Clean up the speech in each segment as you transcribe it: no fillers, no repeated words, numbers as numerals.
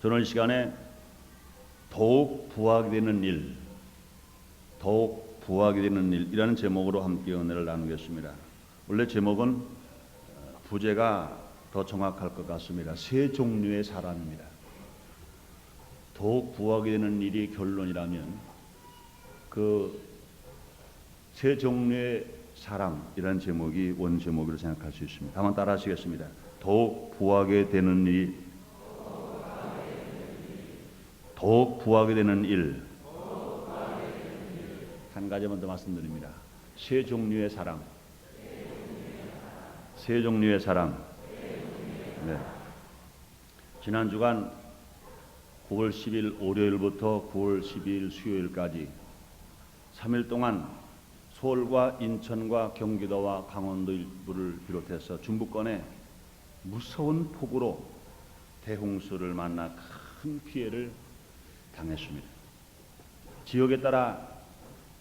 저는 이 시간에 더욱 부하게 되는 일, 더욱 부하게 되는 일이라는 제목으로 함께 은혜를 나누겠습니다. 원래 제목은 부제가 더 정확할 것 같습니다. 세 종류의 사람입니다. 더욱 부하게 되는 일이 결론이라면 그 세 종류의 사람이라는 제목이 원 제목으로 생각할 수 있습니다. 한번 따라 하시겠습니다. 더욱 부하게 되는 일, 더욱 부하게 되는 일. 한 가지만 더 말씀드립니다. 세 종류의 사람. 세 종류의 사람. 네. 지난 주간 9월 10일 월요일부터 9월 12일 수요일까지 3일 동안 서울과 인천과 경기도와 강원도 일부를 비롯해서 중부권에 무서운 폭우로 대홍수를 만나 큰 피해를 당했습니다. 지역에 따라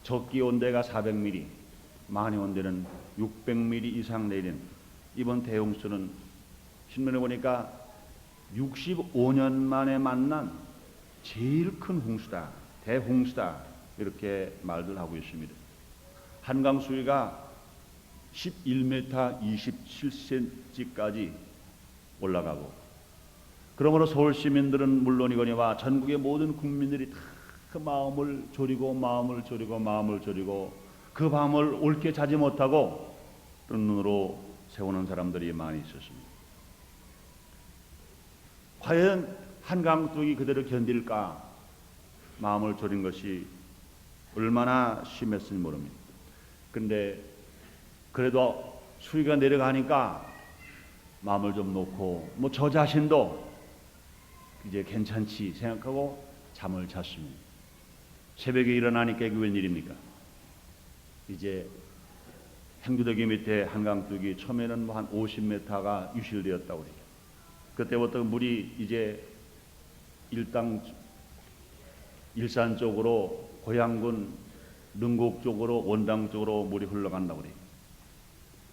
적기 온대가 400mm, 많이 온 데는 600mm 이상 내린 이번 대홍수는 신문에 보니까 65년 만에 만난 제일 큰 홍수다, 대홍수다, 이렇게 말들 하고 있습니다. 한강 수위가 11m 27cm까지 올라가고, 그러므로 서울 시민들은 물론이거니와 전국의 모든 국민들이 다 그 마음을 졸이고 그 밤을 옳게 자지 못하고 뜬 눈으로 세우는 사람들이 많이 있었습니다. 과연 한강둑이 그대로 견딜까? 마음을 졸인 것이 얼마나 심했을지 모릅니다. 그런데 그래도 수위가 내려가니까 마음을 좀 놓고 저 자신도 이제 괜찮지 생각하고 잠을 잤습니다. 새벽에 일어나니까 이게 웬일입니까? 이제 행주도기 밑에 한강둑이 처음에는 한 50m가 유실되었다고 그래요. 그때부터 물이 이제 일산 쪽으로, 고양군 능곡 쪽으로, 원당 쪽으로 물이 흘러간다고 그래요.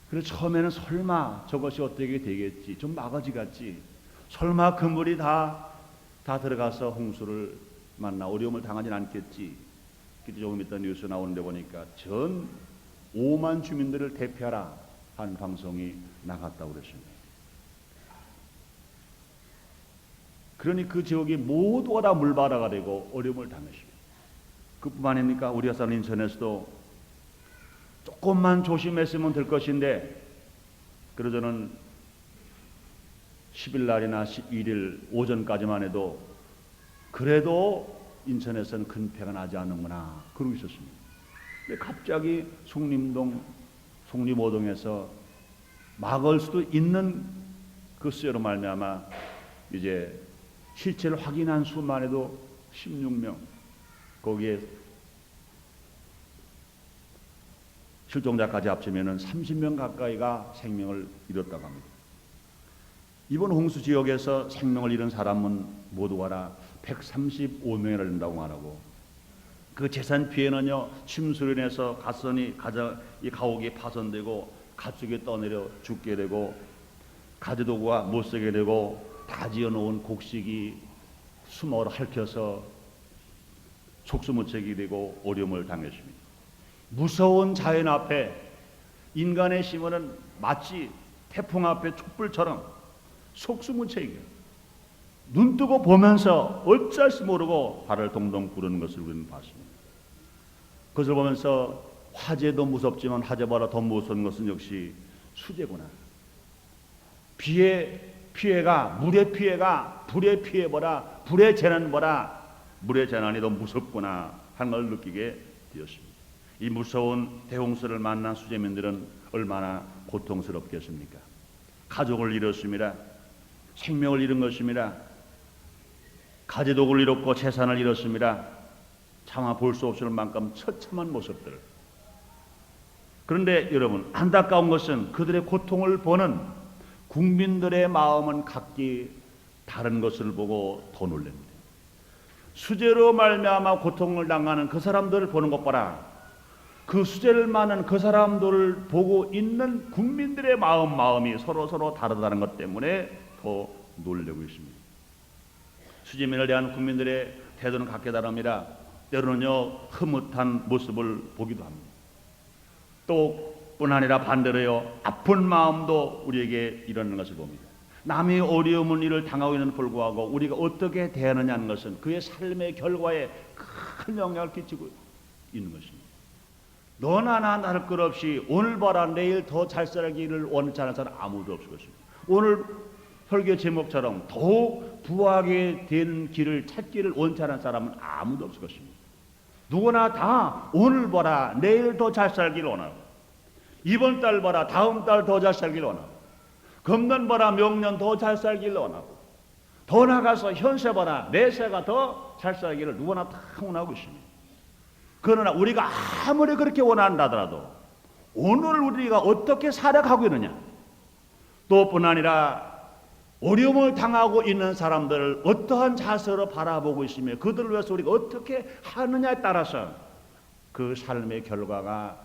그래서 처음에는 설마 저것이 어떻게 되겠지, 좀 마거지 같지, 설마 그 물이 다 들어가서 홍수를 만나 어려움을 당하진 않겠지. 그때 조금 있다 뉴스 나오는데 보니까 전 5만 주민들을 대피하라 한 방송이 나갔다고 그랬습니다. 그러니 그 지역이 모두가 다 물바다가 되고 어려움을 당했습니다. 그뿐만 아닙니까? 우리가 사는 인천에서도 조금만 조심했으면 될 것인데, 그래서 저는 10일 날이나 11일 오전까지만 해도 그래도 인천에서는 큰 피해가 나지 않는구나 그러고 있었습니다. 근데 갑자기 송림오동에서 막을 수도 있는 그 수요로 말미암아 이제 실체를 확인한 수만 해도 16명, 거기에 실종자까지 합치면은 30명 가까이가 생명을 잃었다고 합니다. 이번 홍수 지역에서 생명을 잃은 사람은 모두가 다 135명이나 된다고 말하고, 그 재산 피해는요, 침수로 인해서 이 가옥이 파손되고 가축이 떠내려 죽게 되고 가재도구가 못 쓰게 되고 다 지어놓은 곡식이 수모로 핥혀서 속수무책이 되고 어려움을 당했습니다. 무서운 자연 앞에 인간의 힘은 마치 태풍 앞에 촛불처럼 속수무책이에요. 눈뜨고 보면서 어쩔 줄 모르고 발을 동동 구르는 것을 우리는 봤습니다. 그것을 보면서 화재도 무섭지만 화재보다 더 무서운 것은 역시 수재구나. 물의 피해가 불의 피해보다, 불의 재난보다 물의 재난이 더 무섭구나 하는 걸 느끼게 되었습니다. 이 무서운 대홍수를 만난 수재민들은 얼마나 고통스럽겠습니까? 가족을 잃었습니다. 생명을 잃은 것입니다. 가재독을 잃었고 재산을 잃었습니다. 차마 볼 수 없을 만큼 처참한 모습들. 그런데 여러분, 안타까운 것은 그들의 고통을 보는 국민들의 마음은 각기 다른 것을 보고 더 놀랍니다. 수재로 말미암아 고통을 당하는 그 사람들을 보는 것보다 그 수재를 많은 그 사람들을 보고 있는 국민들의 마음이 서로 다르다는 것 때문에 더 놀라고 있습니다. 수재민을 대한 국민들의 태도는 각기 다릅니다. 때로는요 흐뭇한 모습을 보기도 합니다. 또 뿐 아니라 반대로요 아픈 마음도 우리에게 일어나는 것을 봅니다. 남이 어려운 일을 당하고 있는 불구하고 우리가 어떻게 대하느냐는 것은 그의 삶의 결과에 큰 영향을 끼치고 있는 것입니다. 너나 나 다를 것 없이 오늘 봐라 내일 더 잘 살기를 원치 않는 사람 아무도 없을 것입니다. 오늘 설교 제목처럼 더욱 부하게 되는 길을 찾기를 원치 않는 사람은 아무도 없을 것입니다. 누구나 다 오늘 봐라 내일 더 잘 살기를 원하고 이번 달 봐라 다음 달 더 잘 살기를 원하고 금년 봐라 명년 더 잘 살기를 원하고 더 나가서 현세 봐라 내세가 더 잘 살기를 누구나 다 원하고 있습니다. 그러나 우리가 아무리 그렇게 원한다 하더라도 오늘 우리가 어떻게 살아가고 있느냐 또 뿐 아니라 어려움을 당하고 있는 사람들을 어떠한 자세로 바라보고 있으며 그들을 위해서 우리가 어떻게 하느냐에 따라서 그 삶의 결과가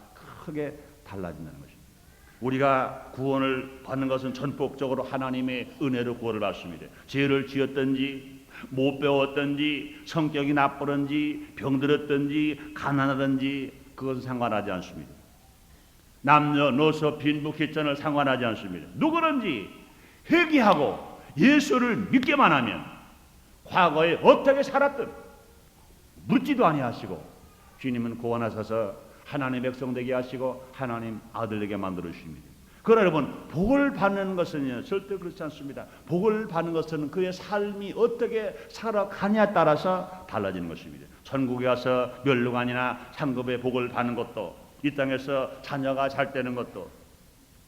크게 달라진다는 것입니다. 우리가 구원을 받는 것은 전폭적으로 하나님의 은혜로 구원을 받습니다. 죄를 지었든지 못 배웠든지 성격이 나쁘든지 병들었든지 가난하든지 그것은 상관하지 않습니다. 남녀노소 빈부귀천을 상관하지 않습니다. 누구든지 회개하고 예수를 믿기만 하면 과거에 어떻게 살았든 묻지도 아니하시고 주님은 구원하셔서 하나님의 백성 되게 하시고 하나님 아들 되게 만들어 주십니다. 그러나 여러분 복을 받는 것은요 절대 그렇지 않습니다. 복을 받는 것은 그의 삶이 어떻게 살아가냐에 따라서 달라지는 것입니다. 천국에 가서 멸류관이나 상급의 복을 받는 것도 이 땅에서 자녀가 잘 되는 것도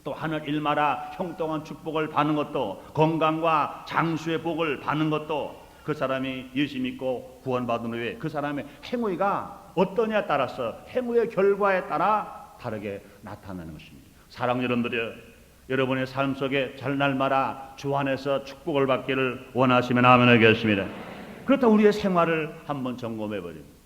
또 하늘 일마다 형통한 축복을 받는 것도 건강과 장수의 복을 받는 것도 그 사람이 예수 믿고 구원받은 후에 그 사람의 행위가 어떠냐에 따라서 행위의 결과에 따라 다르게 나타나는 것입니다. 사랑 여러분들이여 여러분의 삶 속에 날마다 주 안에서 축복을 받기를 원하시면 아멘 하겠습니다. 그렇다고 우리의 생활을 한번 점검해 버립니다.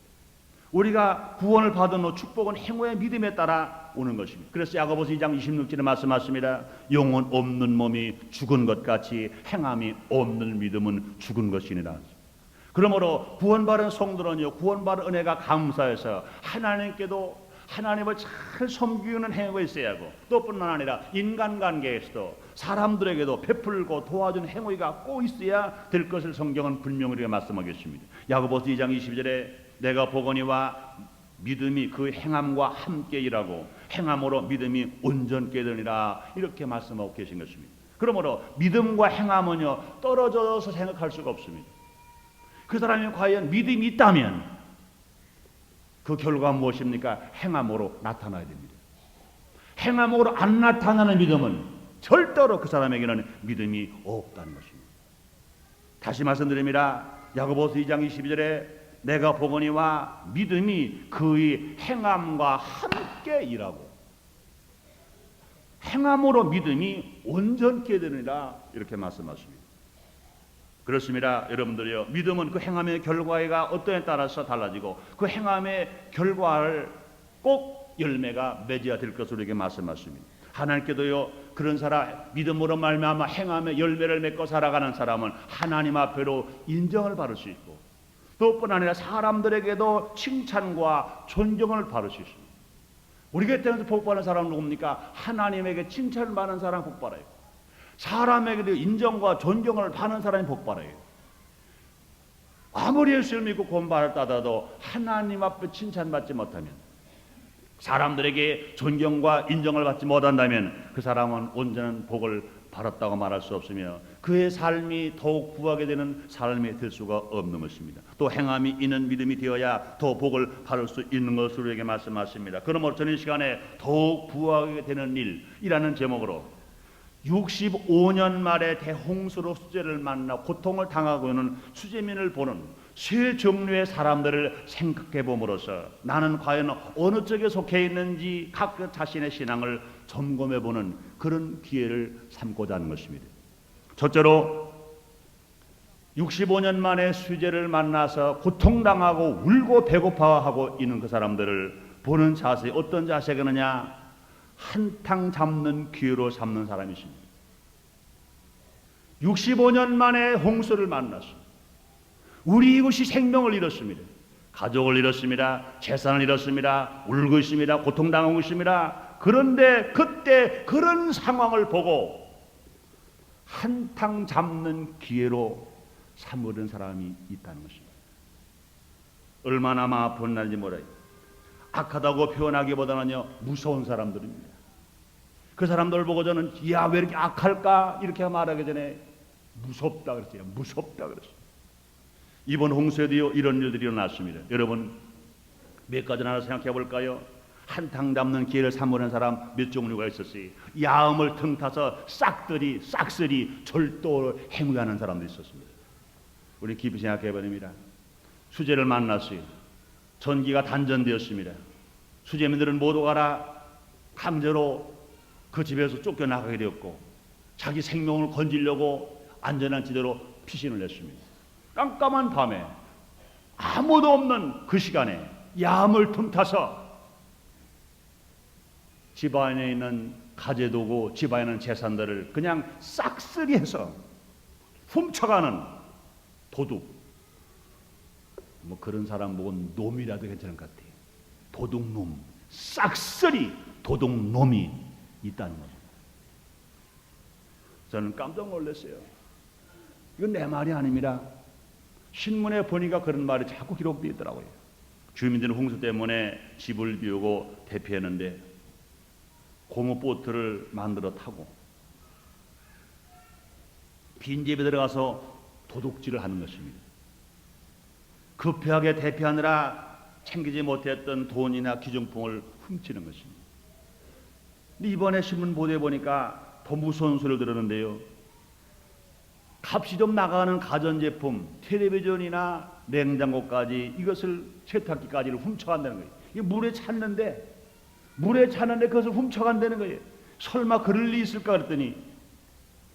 우리가 구원을 받은 후 축복은 행위의 믿음에 따라 오는 것입니다. 그래서 야고보서 2장 26절에 말씀하십니다. 영혼 없는 몸이 죽은 것 같이 행함이 없는 믿음은 죽은 것이니라. 그러므로 구원받은 성도는요 구원받은 은혜가 감사해서 하나님께도 하나님을 잘 섬기는 행위가 있어야 하고 또 뿐만 아니라 인간관계에서도 사람들에게도 베풀고 도와주는 행위가 꼭 있어야 될 것을 성경은 분명히 우리가 말씀하겠습니다. 야고보서 2장 20절에 내가 보거니와 믿음이 그 행함과 함께 일하고 행함으로 믿음이 온전케 되니라 이렇게 말씀하고 계신 것입니다. 그러므로 믿음과 행함은요 떨어져서 생각할 수가 없습니다. 그 사람이 과연 믿음이 있다면 그 결과가 무엇입니까? 행함으로 나타나야 됩니다. 행함으로 안 나타나는 믿음은 절대로 그 사람에게는 믿음이 없다는 것입니다. 다시 말씀드립니다. 야고보서 2장 22절에 내가 보거니와 믿음이 그의 행함과 함께 일하고 행함으로 믿음이 온전케 되느니라 이렇게 말씀하십니다. 그렇습니다. 여러분들이요 믿음은 그 행함의 결과가 어떠냐에 따라서 달라지고 그 행함의 결과를 꼭 열매가 맺어야 될 것으로 우리에게 말씀하십니다. 하나님께도요 그런 사람 믿음으로 말미암아 행함의 열매를 맺고 살아가는 사람은 하나님 앞에로 인정을 받을 수 있고 또 뿐 아니라 사람들에게도 칭찬과 존경을 받을 수 있습니다. 우리 곁에서 복받는 사람은 누굽니까? 하나님에게 칭찬을 받는 사람 복받아요. 사람에게도 인정과 존경을 받는 사람이 복받아요. 아무리 예수를 믿고 구원받았다 하더라도 하나님 앞에 칭찬받지 못하면 사람들에게 존경과 인정을 받지 못한다면 그 사람은 온전한 복을 받았다고 말할 수 없으며 그의 삶이 더욱 부하게 되는 삶이 될 수가 없는 것입니다. 또 행함이 있는 믿음이 되어야 더 복을 받을 수 있는 것으로 우리에게 말씀하십니다. 그러므로 저는 이 시간에 더욱 부하게 되는 일이라는 제목으로 65년 만에 대홍수로 수재를 만나 고통을 당하고 있는 수재민을 보는 세 종류의 사람들을 생각해 봄으로써 나는 과연 어느 쪽에 속해 있는지 각 자신의 신앙을 점검해 보는 그런 기회를 삼고자 하는 것입니다. 첫째로 65년 만에 수재를 만나서 고통당하고 울고 배고파하고 있는 그 사람들을 보는 자세 어떤 자세가 있느냐? 한탕 잡는 기회로 삼는 사람이 있습니다. 65년 만에 홍수를 만났습니다. 우리 이웃이 생명을 잃었습니다. 가족을 잃었습니다. 재산을 잃었습니다. 울고 있습니다. 고통당하고 있습니다. 그런데 그때 그런 상황을 보고 한탕 잡는 기회로 삼으려는 사람이 있다는 것입니다. 얼마나 마음 아픈 날인지 몰라요. 악하다고 표현하기보다는요, 무서운 사람들입니다. 그 사람들 보고 저는 야, 왜 이렇게 악할까? 이렇게 말하기 전에 무섭다 그랬어요. 무섭다 그랬어요. 이번 홍수에도요, 이런 일들이 일어났습니다. 여러분, 몇 가지 하나 생각해 볼까요? 한탕 잡는 기회를 삼으려는 사람 몇 종류가 있었어요. 야음을 틈타서 싹쓸이 절도를 행위하는 사람도 있었습니다. 우리 깊이 생각해 버립니다. 수재를 만났어요. 전기가 단전되었습니다. 수재민들은 모두 가라 강제로 그 집에서 쫓겨나가게 되었고, 자기 생명을 건지려고 안전한 지대로 피신을 했습니다. 깜깜한 밤에 아무도 없는 그 시간에 야음을 틈타서 집 안에 있는 가재도구, 집 안에 있는 재산들을 그냥 싹쓸이해서 훔쳐가는 도둑. 뭐 그런 사람 보고 놈이라도 괜찮을 것 같아요. 도둑놈, 싹쓸이 도둑놈이 있다는 거죠. 저는 깜짝 놀랐어요. 이건 내 말이 아닙니다. 신문에 보니까 그런 말이 자꾸 기록되어 있더라고요. 주민들은 홍수 때문에 집을 비우고 대피했는데 고무보트를 만들어 타고 빈집에 들어가서 도둑질을 하는 것입니다. 급하게 대피하느라 챙기지 못했던 돈이나 기증품을 훔치는 것입니다. 근데 이번에 신문 보도에 보니까 더 무서운 소리를 들었는데요. 값이 좀 나가는 가전제품, 텔레비전이나 냉장고까지, 이것을 세탁기까지를 훔쳐간다는 거예요. 이게 물에 찼는데 그것을 훔쳐간다는 거예요. 설마 그럴 일이 있을까 그랬더니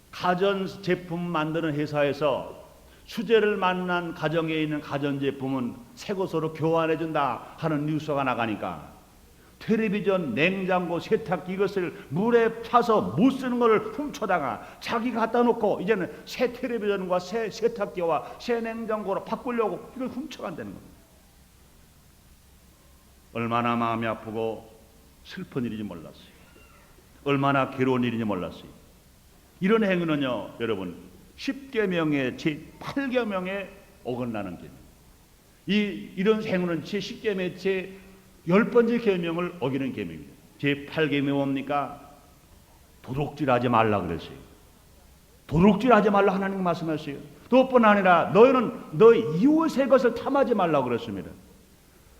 가전제품 만드는 회사에서 수재를 만난 가정에 있는 가전제품은 새 것으로 교환해준다 하는 뉴스가 나가니까 텔레비전, 냉장고, 세탁기 이것을 물에 차서 못 쓰는 것을 훔쳐다가 자기 갖다 놓고 이제는 새 텔레비전과 새 세탁기와 새 냉장고로 바꾸려고 이걸 훔쳐간다는 겁니다. 얼마나 마음이 아프고 슬픈 일인지 몰랐어요. 얼마나 괴로운 일인지 몰랐어요. 이런 행위는요, 여러분, 10계명의 제8계명에 어긋나는 계명. 이런 행위는 제10계명의 제10번째 계명을 어기는 계명입니다. 제8계명이 뭡니까? 도둑질하지 말라 그랬어요. 도둑질하지 말라 하나님 말씀하셨어요. 그것뿐 아니라 너희는 너희 이웃의 것을 탐하지 말라 그랬습니다.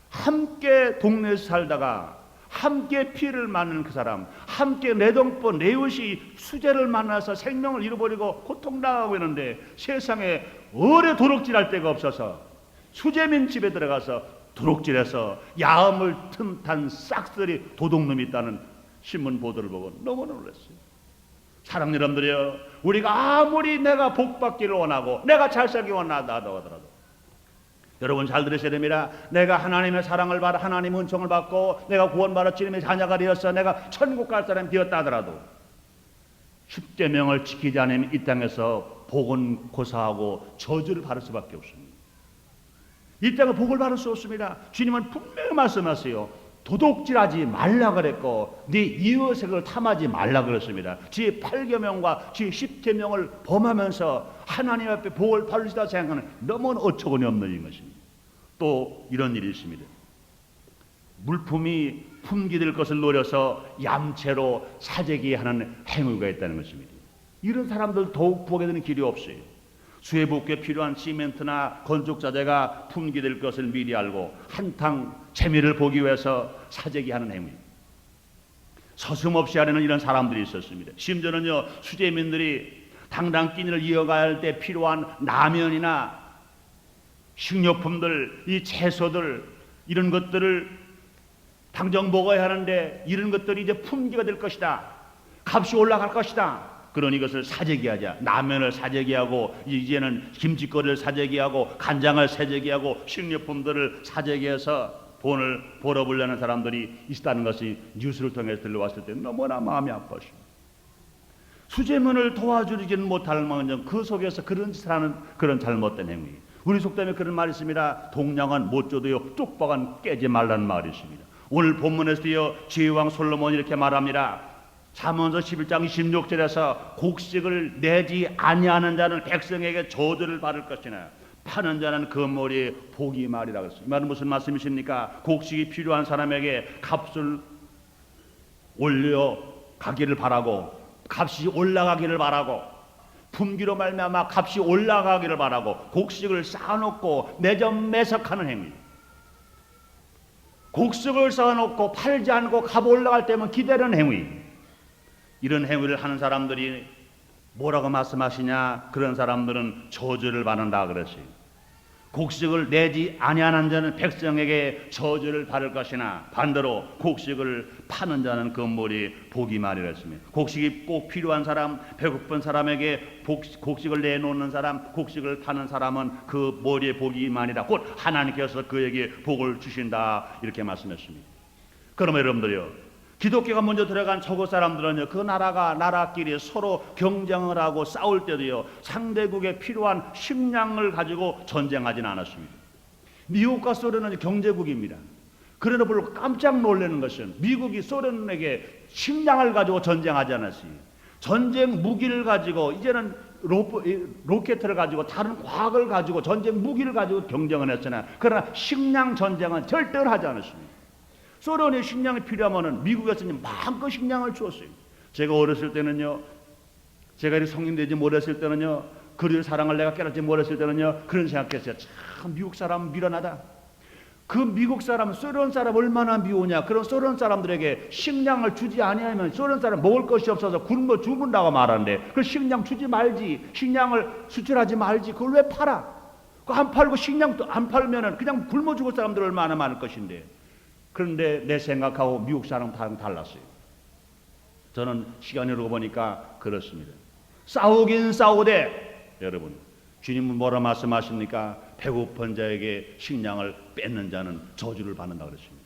함께 동네에서 살다가 함께 피해를 맞는 그 사람, 함께 내동포 내웃이 수재를 만나서 생명을 잃어버리고 고통당하고 있는데 세상에 오래 도둑질할 데가 없어서 수재민 집에 들어가서 도둑질해서 야음을 틈탄 싹쓸이 도둑놈이 있다는 신문 보도를 보고 너무 놀랐어요. 사랑하는 여러분들이요, 우리가 아무리 내가 복받기를 원하고 내가 잘 살기 원하다 하더라도 여러분 잘 들으셔야 됩니다. 내가 하나님의 사랑을 받아 하나님의 은총을 받고 내가 구원받아 주님의 자녀가 되어서 내가 천국 갈 사람이 되었다 하더라도 10계명을 지키지 않으면 이 땅에서 복은 고사하고 저주를 받을 수밖에 없습니다. 이 땅에 복을 받을 수 없습니다. 주님은 분명히 말씀하세요. 도둑질하지 말라 그랬고 네 이웃의 걸 탐하지 말라 그랬습니다. 제8계명과 제10계명을 범하면서 하나님 앞에 복을 받을 수 있다고 생각하는 너무나 어처구니 없는 일인 것입니다. 또 이런 일이 있습니다. 물품이 품귀될 것을 노려서 얌체로 사재기하는 행위가 있다는 것입니다. 이런 사람들 더욱 보게 되는 길이 없어요. 수해복귀에 필요한 시멘트나 건축자재가 품귀될 것을 미리 알고 한탕 재미를 보기 위해서 사재기하는 행위. 서슴없이 하려는 이런 사람들이 있었습니다. 심지어는요, 수재민들이 당당 끼니를 이어가야 할 때 필요한 라면이나 식료품들, 이 채소들 이런 것들을 당장 먹어야 하는데 이런 것들이 이제 품귀가 될 것이다. 값이 올라갈 것이다. 그러니 이것을 사재기하자. 라면을 사재기하고 이제는 김치거리를 사재기하고 간장을 사재기하고 식료품들을 사재기해서 돈을 벌어보려는 사람들이 있다는 것이 뉴스를 통해서 들려왔을 때 너무나 마음이 아팠습니다. 수재민을 도와주지는 못할 망정 그 속에서 그런 짓을 하는 그런 잘못된 행위. 우리 속담에 그런 말이 있습니다. 동량은 못 줘도요 쪽박은 깨지 말라는 말이 있습니다. 오늘 본문에서요 제왕 솔로몬이 이렇게 말합니다. 잠언서 11장 16절에서 곡식을 내지 아니하는 자는 백성에게 저주를 받을 것이나 파는 자는 그 머리에 복이 말이라고 했습니다. 이 말은 무슨 말씀이십니까? 곡식이 필요한 사람에게 값을 올려가기를 바라고, 값이 올라가기를 바라고, 품귀로 말미암아 값이 올라가기를 바라고 곡식을 쌓아놓고 매점 매석하는 행위, 곡식을 쌓아놓고 팔지 않고 값 올라갈 때만 기다리는 행위, 이런 행위를 하는 사람들이 뭐라고 말씀하시냐? 그런 사람들은 저주를 받는다 그랬어요. 곡식을 내지 아니하는 자는 백성에게 저주를 받을 것이나 반대로 곡식을 파는 자는 그 머리에 복이 말이라 했습니다. 곡식이 꼭 필요한 사람, 배고픈 사람에게 곡식을 내놓는 사람, 곡식을 파는 사람은 그 머리에 복이 많이라, 곧 하나님께서 그에게 복을 주신다, 이렇게 말씀했습니다. 그러면 여러분들요, 기독교가 먼저 들어간 저거 사람들은요, 그 나라끼리 서로 경쟁을 하고 싸울 때도요 상대국에 필요한 식량을 가지고 전쟁하지는 않았습니다. 미국과 소련은 경제국입니다. 그러나 불구하고 깜짝 놀라는 것은 미국이 소련에게 식량을 가지고 전쟁하지 않았어요. 전쟁 무기를 가지고, 이제는 로켓을 가지고 다른 과학을 가지고 전쟁 무기를 가지고 경쟁을 했잖아요. 그러나 식량 전쟁은 절대로 하지 않았습니다. 소련에 식량이 필요하면은 미국에서는 마음껏 식량을 주었어요. 제가 어렸을 때는요, 제가 이 성인 되지 못했을 때는요, 그리의 사랑을 내가 깨닫지 못했을 때는요, 그런 생각했어요. 참 미국 사람 미련하다. 그 미국 사람, 소련 사람 얼마나 미우냐. 그런 소련 사람들에게 식량을 주지 아니하면 소련 사람 먹을 것이 없어서 굶어 죽는다고 말하는데, 그 식량 주지 말지, 식량을 수출하지 말지, 그걸 왜 팔아? 그거 안 팔고 식량도 안 팔면은 그냥 굶어 죽을 사람들 얼마나 많을 것인데. 그런데 내 생각하고 미국 사람은 달랐어요. 저는 시간이 흐르고 보니까 그렇습니다. 싸우긴 싸우되, 여러분, 주님은 뭐라 말씀하십니까? 배고픈 자에게 식량을 뺏는 자는 저주를 받는다 그랬습니다.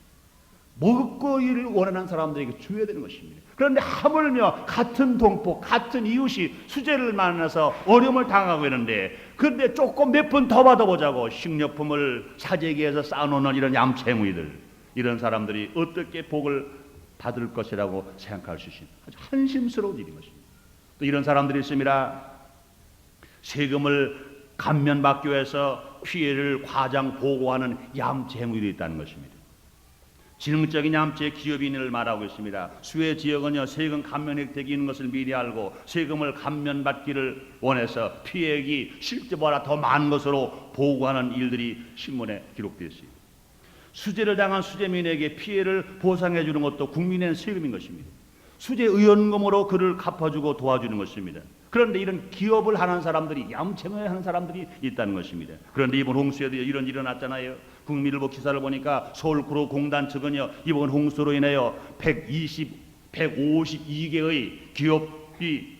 먹고 일을 원하는 사람들에게 줘야 되는 것입니다. 그런데 하물며 같은 동포, 같은 이웃이 수재를 만나서 어려움을 당하고 있는데, 그런데 조금 몇 푼 더 받아보자고 식료품을 사재기에서 쌓아놓는 이런 얌체무이들, 이런 사람들이 어떻게 복을 받을 것이라고 생각할 수 있습니다. 아주 한심스러운 일인 것입니다. 또 이런 사람들이 있습니다. 세금을 감면받기 위해서 피해를 과장 보고하는 얌체무이들이 있다는 것입니다. 지능적인 얌체 기업인을 말하고 있습니다. 수혜 지역은요, 세금 감면 혜택이 있는 것을 미리 알고 세금을 감면받기를 원해서 피해액이 실제보다 더 많은 것으로 보고하는 일들이 신문에 기록되어 있습니다. 수재를 당한 수재민에게 피해를 보상해 주는 것도 국민의 세금인 것입니다. 수재 의원금으로 그를 갚아주고 도와주는 것입니다. 그런데 이런 기업을 하는 사람들이, 얌체무이 하는 사람들이 있다는 것입니다. 그런데 이번 홍수에도 이런 일이 일어났잖아요. 국민일보 기사를 보니까 서울구로공단 측은요, 이번 홍수로 인하여 152개의 기업이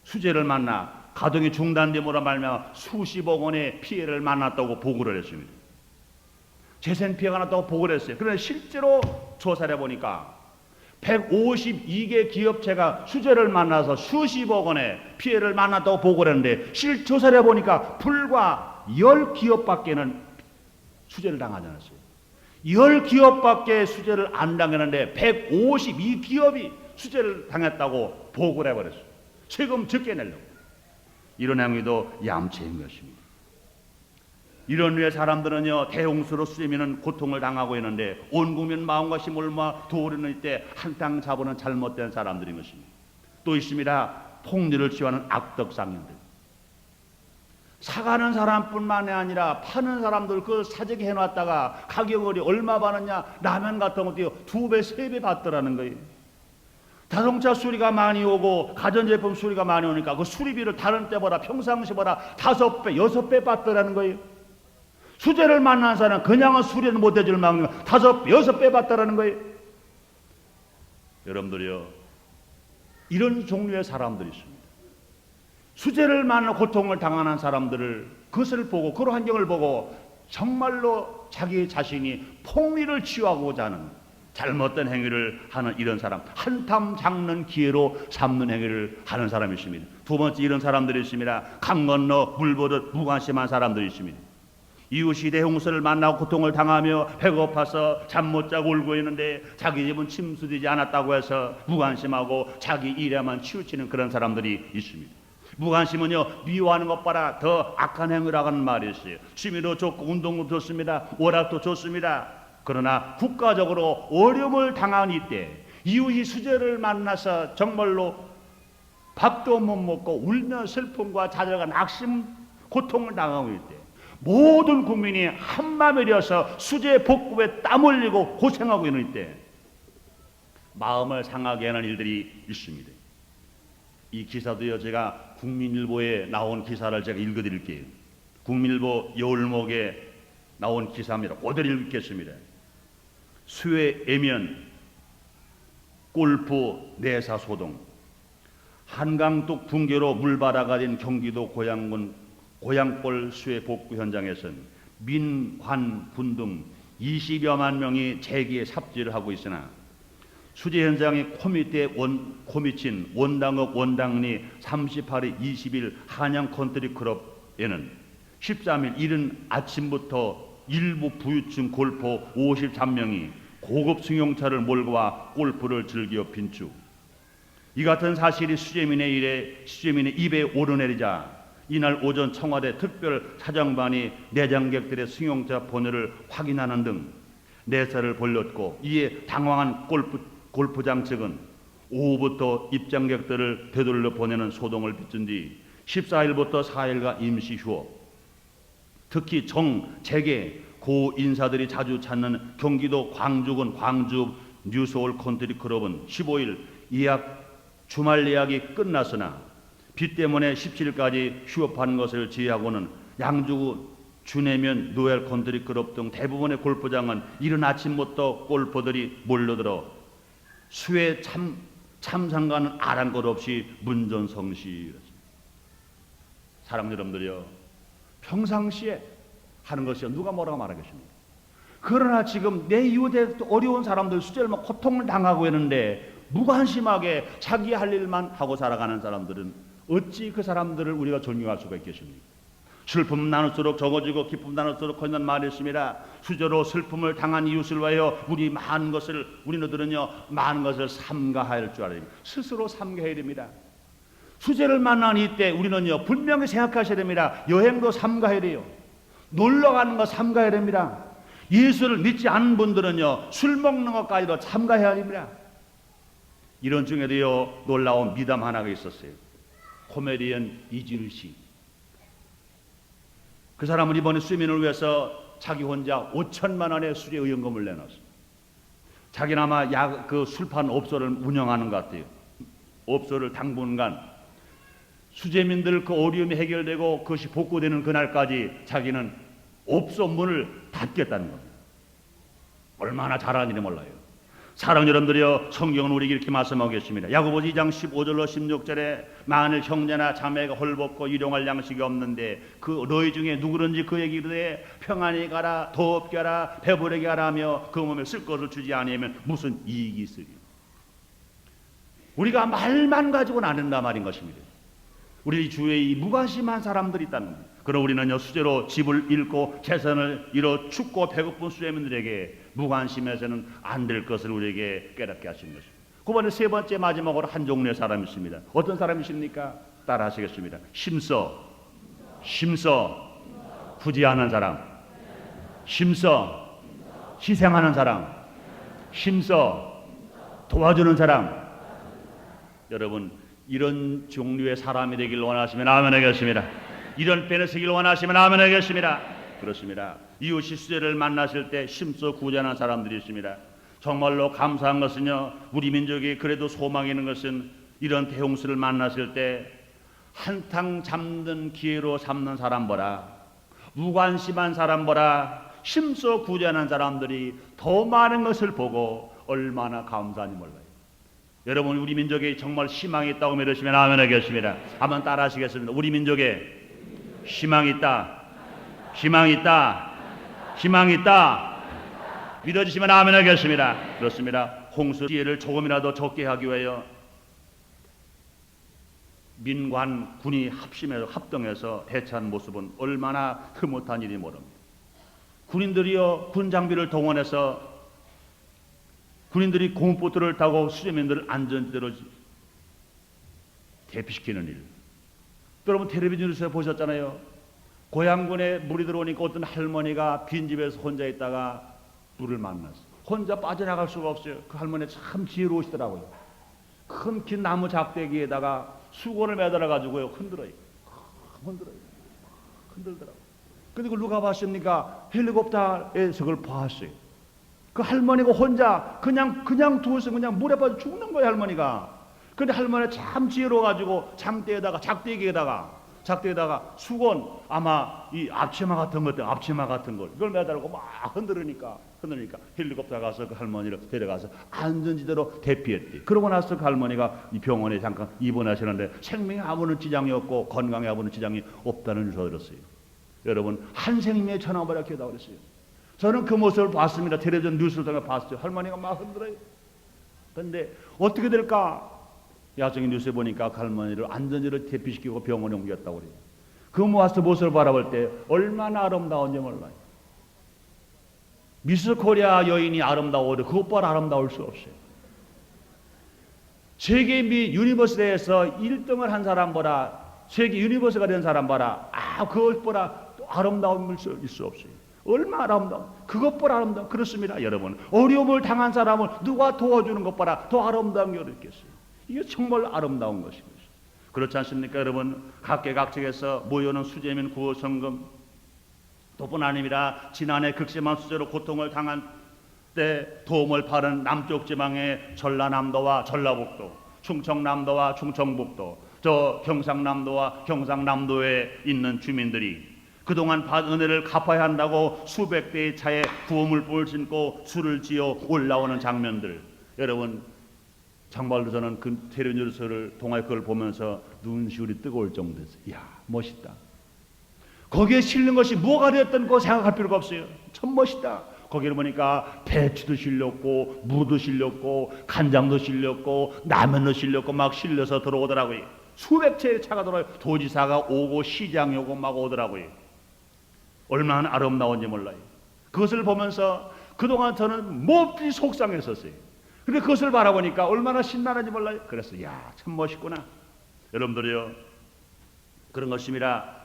수재를 만나 가동이 중단됨으로 말미암아 수십억 원의 피해를 만났다고 보고를 했습니다. 재산 피해가 났다고 보고를 했어요. 그런데 실제로 조사를 해보니까 152개 기업체가 수재를 만나서 수십억 원의 피해를 만났다고 보고를 했는데, 실조사를 해보니까 불과 10기업밖에는 수재를 당하지 않았어요. 10기업밖에 수재를 안 당했는데 152기업이 수재를 당했다고 보고를 해버렸어요. 세금 적게 내려고. 이런 행위도 얌체인 것입니다. 이런 류의 사람들은요, 대홍수로 수재민은 고통을 당하고 있는데 온 국민 마음과 힘을 모아 도우려는 때 한탕 잡으는 잘못된 사람들인 것입니다. 또 있습니다. 폭리를 취하는 악덕상인들. 사가는 사람뿐만이 아니라 파는 사람들 그 사재기 해놨다가 가격을 얼마 받느냐, 라면 같은 것도 2배, 3배 받더라는 거예요. 자동차 수리가 많이 오고 가전제품 수리가 많이 오니까 그 수리비를 다른 때보다 평상시보다 5배, 6배 받더라는 거예요. 수재를 만난 사람은 그냥은 수리는 못해줄 만큼 5배, 6배 받더라는 거예요. 여러분들이요, 이런 종류의 사람들이 있습니다. 수재를 만나 고통을 당하는 사람들을, 그것을 보고, 그런 환경을 보고 정말로 자기 자신이 폭리를 취하고자 하는 잘못된 행위를 하는 이런 사람, 한탐 잡는 기회로 삼는 행위를 하는 사람이 있습니다. 두 번째, 이런 사람들이 있습니다. 강 건너 물 보듯 무관심한 사람들이 있습니다. 이웃이 대홍수를 만나고 고통을 당하며 배고파서 잠 못 자고 울고 있는데 자기 집은 침수되지 않았다고 해서 무관심하고 자기 일에만 치우치는 그런 사람들이 있습니다. 무관심은요, 미워하는 것보다 더 악한 행위라고 하는 말이 있어요. 취미도 좋고 운동도 좋습니다. 오락도 좋습니다. 그러나 국가적으로 어려움을 당한 이때 이웃이 수재를 만나서 정말로 밥도 못 먹고 울며 슬픔과 좌절과 낙심, 고통을 당하고 있을 때 모든 국민이 한마음이 되어서 수재 복구에 땀 흘리고 고생하고 있는 때 마음을 상하게 하는 일들이 있습니다. 이 기사도요, 제가 국민일보에 나온 기사를 제가 읽어드릴게요. 국민일보 여울목에 나온 기사입니다. 그대로 읽겠습니다. 수해 애면 골프 내사 소동, 한강둑 붕괴로 물바다가 된 경기도 고양군 고양골 수해 복구 현장에선 민, 관, 군 등 20여만 명이 재기에 삽질을 하고 있으나 수재 현장의 코미친 원당읍 원당리 38일 20일 한양 컨트리 클럽에는 13일 이른 아침부터 일부 부유층 골퍼 53명이 고급 승용차를 몰고 와 골프를 즐겨 빈축. 이 같은 사실이 수재민의 입에 오르내리자 이날 오전 청와대 특별 사정반이 내장객들의 승용차 번호를 확인하는 등 내사를 벌렸고, 이에 당황한 골프장 측은 오후부터 입장객들을 되돌려 보내는 소동을 빚은 뒤 14일부터 4일간 임시 휴업. 특히 재계 고 인사들이 자주 찾는 경기도 광주군 광주 뉴소울 컨트리 클럽은 15일 주말 예약이 끝났으나 비 때문에 17일까지 휴업한 것을 제외하고는 양주 주내면 노엘 컨트리 클럽 등 대부분의 골프장은 이른 아침부터 골퍼들이 몰려들어 수해 참상과는 아랑곳 없이 문전성시. 사랑하는 여러분들이요, 평상시에 하는 것이요 누가 뭐라고 말하겠습니까? 그러나 지금 내 이웃에 어려운 사람들 수재를 막 고통을 당하고 있는데 무관심하게 자기 할 일만 하고 살아가는 사람들은 어찌 그 사람들을 우리가 존경할 수가 있겠습니까? 슬픔 나눌수록 적어지고 기쁨 나눌수록 커진다는 말이 있습니다. 수저로 슬픔을 당한 이웃을 위하여 우리들은요 많은 것을 삼가할 줄 알아야 됩니다. 스스로 삼가해야 됩니다. 수재를 만난 이때 우리는요 분명히 생각하셔야 됩니다. 여행도 삼가해야 돼요. 놀러 가는 거 삼가해야 됩니다. 예수를 믿지 않는 분들은요 술 먹는 것까지도 삼가해야 됩니다. 이런 중에도요 놀라운 미담 하나가 있었어요. 코미디언 이진우 씨. 그 사람은 이번에 수민을 위해서 자기 혼자 5천만 원의 수재 의원금을 내놨어요. 자기는 아마 그 술판 업소를 운영하는 것 같아요. 업소를 당분간 수재민들 그 어려움이 해결되고 그것이 복구되는 그날까지 자기는 업소 문을 닫겠다는 겁니다. 얼마나 잘하는지 몰라요. 사랑하는 여러분들이여, 성경은 우리에게 이렇게 말씀하고 계십니다. 야고보서 2장 15절로 16절에 만일 형제나 자매가 헐벗고 일용할 양식이 없는데 그 너희 중에 누구든지 그에게 이르되 평안히 가라, 덥게 하라, 배부르게 하라 하며 그 몸에 쓸 것을 주지 아니하면 무슨 이익이 있으리. 우리가 말만 가지고는 안 된다 말인 것입니다. 우리 주위에 이 무관심한 사람들이 있다는 겁니다. 그럼 우리는요 수재로 집을 잃고 재산을 잃어 춥고 배고픈 수재민들에게 무관심해서는 안 될 것을 우리에게 깨닫게 하시는 것입니다. 그번에 세 번째 마지막으로 한 종류의 사람이 있습니다. 어떤 사람이십니까? 따라 하시겠습니다. 심서 구제하는 사람, 심서 희생하는 사람, 심서 도와주는 사람. 여러분, 이런 종류의 사람이 되길 원하시면 아멘 하겠습니다. 이런 편에 서길 원하시면 아멘 하겠습니다. 그렇습니다. 이웃이 수재를 만나실 때 심서 구제하는 사람들이 있습니다. 정말로 감사한 것은요, 우리 민족이 그래도 소망이 있는 것은 이런 대홍수를 만났을 때 한탕 잡는 기회로 삼는 사람보다, 무관심한 사람보다 심서 구제하는 사람들이 더 많은 것을 보고 얼마나 감사한지 몰라요. 여러분, 우리 민족에 정말 희망이 있다고 믿으시면 아멘 하겠습니다. 한번 따라 하시겠습니다. 우리 민족에 희망이 있다. 희망이 있다. 희망이 있다. 믿어주시면 아멘 하겠습니다. 그렇습니다. 홍수 피해를 조금이라도 적게 하기 위하여 민관 군이 합동해서 대처한 모습은 얼마나 흐뭇한 일이 모릅니다. 군인들이요 군 장비를 동원해서 군인들이 고무보트를 타고 수재민들을 안전지대로 대피시키는 일. 여러분 텔레비전에서 보셨잖아요. 고향군에 물이 들어오니까 어떤 할머니가 빈집에서 혼자 있다가 물을 만났어요. 혼자 빠져나갈 수가 없어요. 그 할머니 참 지혜로우시더라고요. 큰 긴 나무 작대기에다가 수건을 매달아 가지고요 흔들어요. 흔들더라고요. 근데 그걸 누가 봤습니까? 헬리콥터에서 그걸 봤어요. 그 할머니가 혼자 그냥 두어서 그냥 물에 빠져 죽는 거예요, 할머니가. 근데 할머니 참 지혜로워가지고 작대기에다가 수건, 아마 이 앞치마 같은 걸 이걸 매달고 막 흔들으니까 헬리콥터 가서 그 할머니를 데려가서 안전지대로 대피했대. 그러고 나서 그 할머니가 이 병원에 잠깐 입원하시는데 생명에 아무런 지장이 없고 건강에 아무런 지장이 없다는 뉴스를 들었어요. 여러분 한 생명의 천하무적 기도하고 그랬어요. 저는 그 모습을 봤습니다. 텔레비전 뉴스를 통해 봤어요. 할머니가 막 흔들어요. 그런데 어떻게 될까? 야성의 뉴스에 보니까 그 할머니를 안전지대로 대피시키고 병원에 옮겼다고 그래요. 그 모습을 바라볼 때 얼마나 아름다운지 몰라요. 미스 코리아 여인이 아름다워도 그것보다 아름다울 수 없어요. 세계 미 유니버스대에서 1등을 한 사람보다 세계 유니버스가 된 사람보다 그것보다 아름다움일 수 없어요. 얼마나 아름다워. 그것보다 아름다워. 그렇습니다, 여러분. 어려움을 당한 사람을 누가 도와주는 것보다 더 아름다운 게 어디 있겠어요. 이게 정말 아름다운 것입니다. 그렇지 않습니까, 여러분? 각계각층에서 모여오는 수재민 구호 성금 또뿐 아니라 지난해 극심한 수재로 고통을 당한 때 도움을 받은 남쪽 지방의 전라남도와 전라북도, 충청남도와 충청북도, 저 경상남도와 경상남도에 있는 주민들이 그동안 받은 은혜를 갚아야 한다고 수백 대의 차에 구호물품을 신고 술을 지어 올라오는 장면들, 여러분 정말로 저는 그 텔레비전을 통해 그걸 보면서 눈시울이 뜨거울 정도였어요. 이야, 멋있다. 거기에 실린 것이 뭐가 되었던 거 생각할 필요가 없어요. 참 멋있다. 거기를 보니까 배추도 실렸고 무도 실렸고 간장도 실렸고 라면도 실렸고 막 실려서 들어오더라고요. 수백 채의 차가 들어와요. 도지사가 오고 시장이 오고 막 오더라고요. 얼마나 아름다운지 몰라요. 그것을 보면서 그동안 저는 몹시 속상했었어요. 근데 그것을 바라보니까 얼마나 신나는지 몰라요. 그래서 참 멋있구나. 여러분들이요, 그런 것입니다.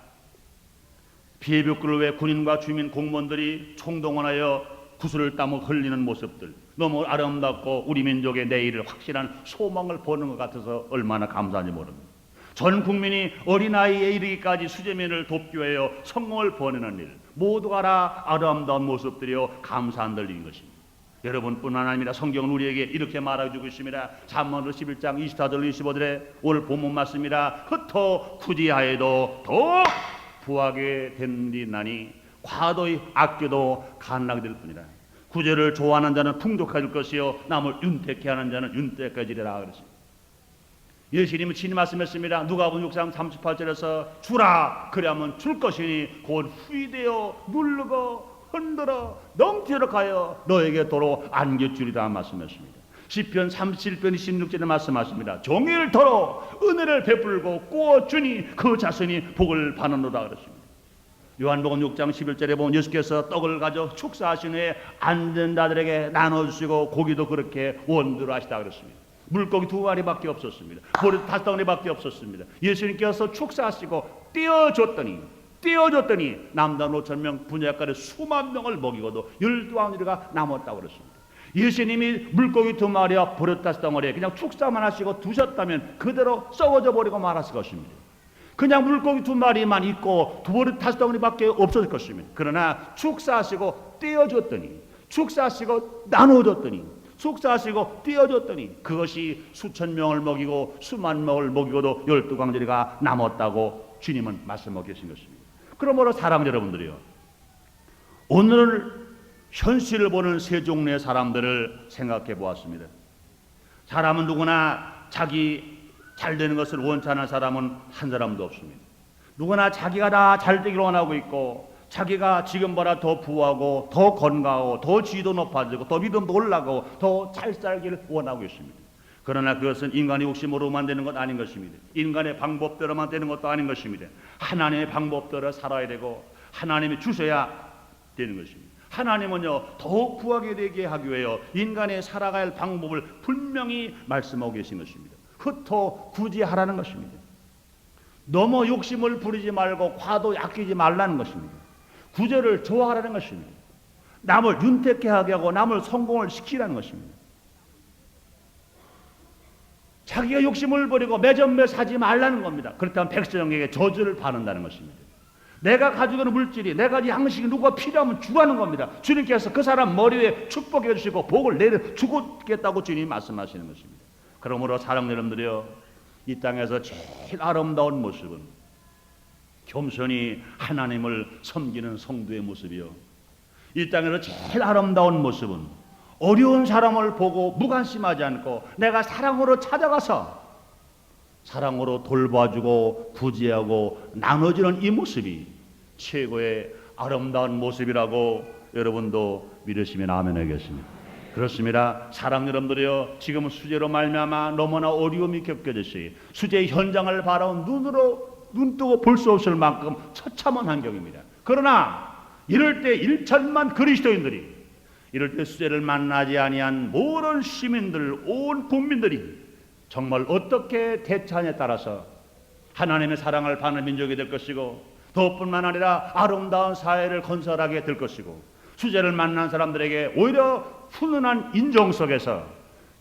피해 벽구를 위해 군인과 주민 공무원들이 총동원하여 구슬을 땀을 흘리는 모습들, 너무 아름답고 우리 민족의 내일을 확실한 소망을 보는 것 같아서 얼마나 감사한지 모릅니다. 전 국민이 어린아이에 이르기까지 수재민을 돕기 위하여 성공을 보내는 일, 모두가 다 아름다운 모습들이요 감사한 들린 것입니다. 여러분뿐만 아니라 성경은 우리에게 이렇게 말해주고 있습니다. 잠언 11장 24절 25절에 오늘 본문 맞습니다. 흩어 구지하여도 더 부하게 된리나니 과도히 아껴도 갓나게 될 뿐이라. 구제를 좋아하는 자는 풍족해질 것이요 남을 윤택해 하는 자는 윤택해지리라 그랬습니다. 예수님은 친히 말씀했습니다. 누가복음 6장 38절에서 주라 그리하면 줄 것이니 곧 후이되어 누르고 흔들어 넘치도록 하여 너에게 도로 안겨주리라 말씀했습니다. 시편 37편 26절에 말씀하십니다. 종일 도로 은혜를 베풀고 꾸어주니 그 자손이 복을 받는도다 그랬습니다. 요한복음 6장 11절에 보면 예수께서 떡을 가져 축사하신 후에 앉은 자들에게 나눠주시고 고기도 그렇게 원대로 하시다 그랬습니다. 물고기 2마리밖에 없었습니다. 보리 5덩어리밖에 없었습니다. 예수님께서 축사하시고 띄워줬더니 남단 5,000명 분야가를 수만 명을 먹이고도 12덩어리가 남았다고 그랬습니다. 예수님이 물고기 2마리와 보리 5덩어리에 그냥 축사만 하시고 두셨다면 그대로 썩어져 버리고 말았을 것입니다. 그냥 물고기 2마리만 있고 보리 5덩어리밖에 없었을 것입니다. 그러나 축사하시고 띄워줬더니, 축사하시고 나눠줬더니, 축사하시고 띄워줬더니 그것이 수천 명을 먹이고 수만 명을 먹이고도 12광저리가 남았다고 주님은 말씀하고 계신 것입니다. 그러므로 사랑 여러분들이요, 오늘 현실을 보는 세 종류의 사람들을 생각해 보았습니다. 사람은 누구나 자기 잘 되는 것을 원치 않는 사람은 한 사람도 없습니다. 누구나 자기가 다 잘 되기를 원하고 있고, 자기가 지금보다 더 부하고 더 건강하고 더 지위도 높아지고 더 믿음도 올라가고 더 잘 살기를 원하고 있습니다. 그러나 그것은 인간의 욕심으로만 되는 것 아닌 것입니다. 인간의 방법대로만 되는 것도 아닌 것입니다. 하나님의 방법대로 살아야 되고 하나님이 주셔야 되는 것입니다. 하나님은요 더욱 부하게 되게 하기 위하여 인간의 살아가야 할 방법을 분명히 말씀하고 계신 것입니다. 흩어 구제하라는 것입니다. 너무 욕심을 부리지 말고 과도 아끼지 말라는 것입니다. 구제를 좋아하라는 것입니다. 남을 윤택해 하게 하고 남을 성공을 시키라는 것입니다. 자기가 욕심을 부리고 매점매사하지 말라는 겁니다. 그렇다면 백성에게 저주를 받는다는 것입니다. 내가 가지고 있는 물질이, 내가 양식이 누가 필요하면 주라는 겁니다. 주님께서 그 사람 머리에 축복해 주시고 복을 내려 주겠다고 주님이 말씀하시는 것입니다. 그러므로 사랑하는 여러분들이요, 이 땅에서 제일 아름다운 모습은 겸손히 하나님을 섬기는 성도의 모습이요, 이 땅에서 제일 아름다운 모습은 어려운 사람을 보고 무관심하지 않고 내가 사랑으로 찾아가서 사랑으로 돌봐주고 구제하고 나눠주는 이 모습이 최고의 아름다운 모습이라고 여러분도 믿으시면 아멘 하겠습니다. 그렇습니다. 사랑 여러분들이요, 지금 수재로 말미암아 너무나 어려움이 겪어졌어요. 수재 현장을 바라온 눈 뜨고 볼 수 없을 만큼 처참한 환경입니다. 그러나 이럴 때 1천만 그리스도인들이, 이럴 때 수재를 만나지 아니한 모든 시민들, 온 국민들이 정말 어떻게 대처하냐에 따라서 하나님의 사랑을 받는 민족이 될 것이고, 그것뿐만 아니라 아름다운 사회를 건설하게 될 것이고, 수재를 만난 사람들에게 오히려 훈훈한 인정 속에서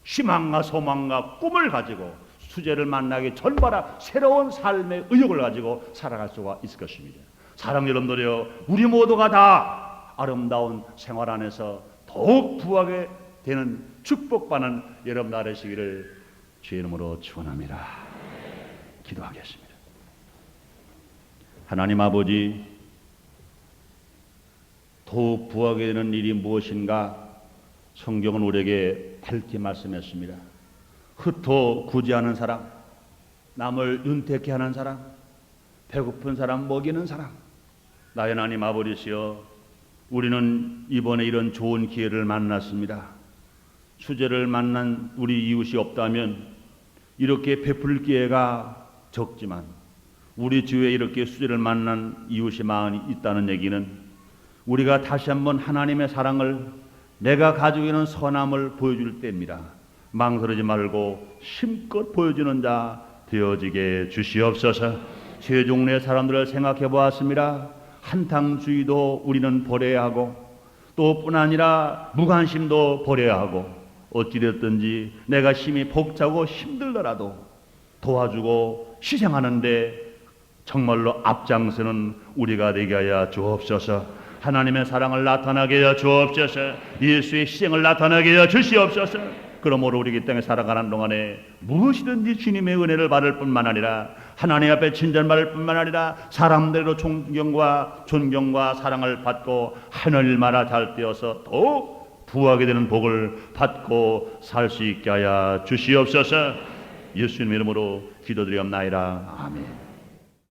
희망과 소망과 꿈을 가지고 수재를 만나기 전바라 새로운 삶의 의욕을 가지고 살아갈 수가 있을 것입니다. 사랑 여러분들이요, 우리 모두가 다 아름다운 생활 안에서 더욱 부하게 되는 축복받는 여러분 되시기를 주의 이름으로 축원합니다. 기도하겠습니다. 하나님 아버지, 더욱 부하게 되는 일이 무엇인가 성경은 우리에게 밝게 말씀했습니다. 흩어 구제하는 사람, 남을 윤택해 하는 사람, 배고픈 사람 먹이는 사람. 나의 하나님 아버지시여, 우리는 이번에 이런 좋은 기회를 만났습니다. 수재를 만난 우리 이웃이 없다면 이렇게 베풀 기회가 적지만 우리 주위에 이렇게 수재를 만난 이웃이 많이 있다는 얘기는 우리가 다시 한번 하나님의 사랑을, 내가 가지고 있는 선함을 보여줄 때입니다. 망설이지 말고 힘껏 보여주는 자 되어지게 주시옵소서. 세종의 사람들을 생각해 보았습니다. 한탕주의도 우리는 버려야 하고, 또 뿐 아니라 무관심도 버려야 하고, 어찌됐든지 내가 힘이 벅차고 힘들더라도 도와주고 희생하는데 정말로 앞장서는 우리가 되게 하여 주옵소서. 하나님의 사랑을 나타나게 하여 주옵소서. 예수의 희생을 나타나게 하여 주시옵소서. 그러므로 우리 이 땅에 살아가는 동안에 무엇이든지 주님의 은혜를 받을 뿐만 아니라 하나님 앞에 칭찬받을 뿐만 아니라 사람들로 존경과 사랑을 받고 하늘나라 잘 되어서 더욱 부하게 되는 복을 받고 살 수 있게 하여 주시옵소서. 예수님 이름으로 기도드리옵나이다. 아멘.